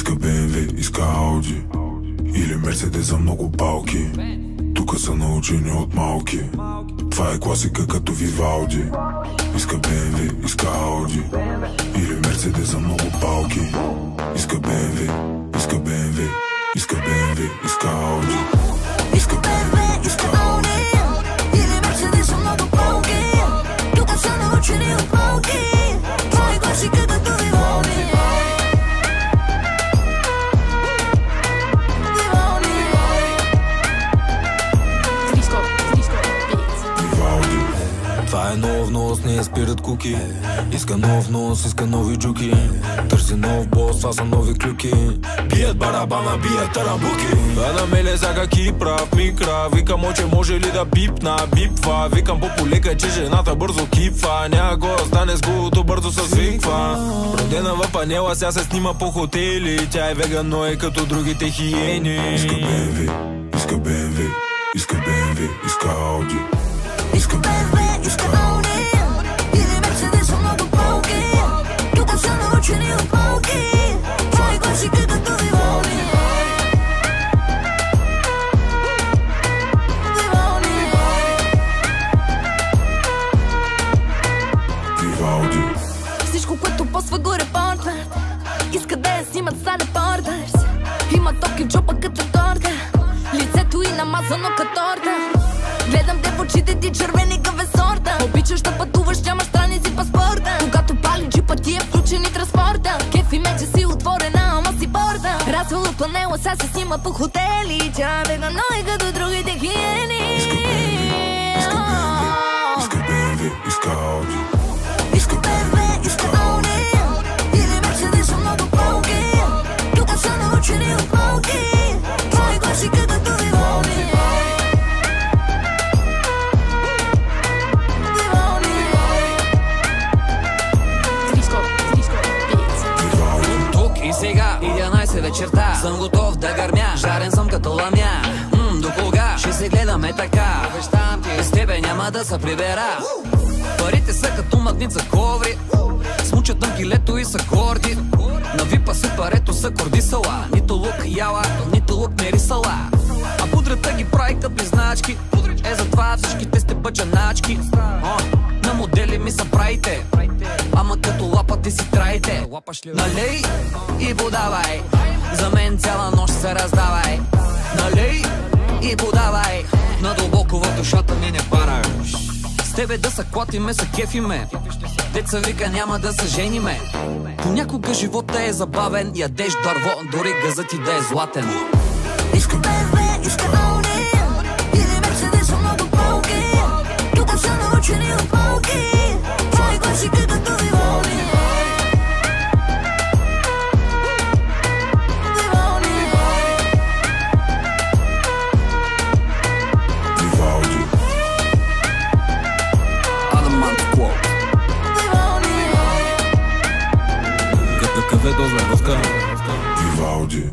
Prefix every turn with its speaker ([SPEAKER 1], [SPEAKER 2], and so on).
[SPEAKER 1] Иска BMW, иска Audi или Мерцедес за много палки. Тука са научени от малки. Това е класика като Вивалди. Иска BMW, иска Audi или Мерцедес за много палки. Иска BMW, иска BMW, иска BMW, иска Audi. Иска BMW, иска Audi или Мерцедес за много палки. Тука са научени от малки. Това е класика като Вивалди.
[SPEAKER 2] Това е нов нос, не спират куки. Иска нов нос, иска нови джуки. Търси нов бос, това са нови клюки. Бият барабана, бият тарабуки. Да меле всякаки прав микра. Викам, оче може ли да бипна, бипва. Викам по-полека, че жената бързо кипва. Някой остане с гулото, бързо се свиква. Родена в панела, сега се снима по хотели. Тя е веган, но е като другите хиени.
[SPEAKER 1] Иска BMW, иска BMW, иска BMW, иска Audi. Иска BMW, иска Audi или Мерцедес за много палки. Тука са научени от малки. Това е класика като Вивалди. Вивалди.
[SPEAKER 3] Всичко, което поства го репортват. Иска да я снимат са репортърс. Има токи в джопа като торта. Лицето и намазано като торта. Гледам те в очите ти червени каве сорта. Обичаш да пътуваш, нямаш страници паспорта. Когато пали джипа ти е включен и транспорта. Кефи ме, че си отворена, ама си порта. Развала в панела, сега се снима по хотели. Тя е бегна, но е като другите хиени.
[SPEAKER 1] Иска BMW, иска BMW, иска Audi. Иска BMW, иска Audi или Мерцедес за много палки. Тука са научени от малки. Това е класика като Вивалди.
[SPEAKER 4] Сега 11 вечерта, съм готов да гърмя. Жарен съм като ламя. До кога ще се гледаме така? Обещавам ти, с тебе няма да се прибера. Парите са като магнит за коври. Смучат на килето и са горди. На випа си парето са кордисала. Нито лук яла, нито лук не рисала. А пудрата ги прави като близначки. Затова всичките сте бъджаначки. На модели ми са правите, ама като лапате си траите. Налей и подавай, за мен цяла нощ се раздавай. Налей и подавай, надълбоко в душата ми не парай. С тебе да се клатиме, се кефиме. Деца вика няма да се жениме. Понякога живота е забавен. Ядеш дърво, дори газът ти да е златен.
[SPEAKER 1] Иска BMW, иска Audi или Мерцедес за много палки. Тука са научени от малки. Това е класика като Вивалди. Вивалди.
[SPEAKER 2] Адамант Клоп.
[SPEAKER 1] Вивалди.
[SPEAKER 2] Кафе дозна, разка.
[SPEAKER 1] Вивалди.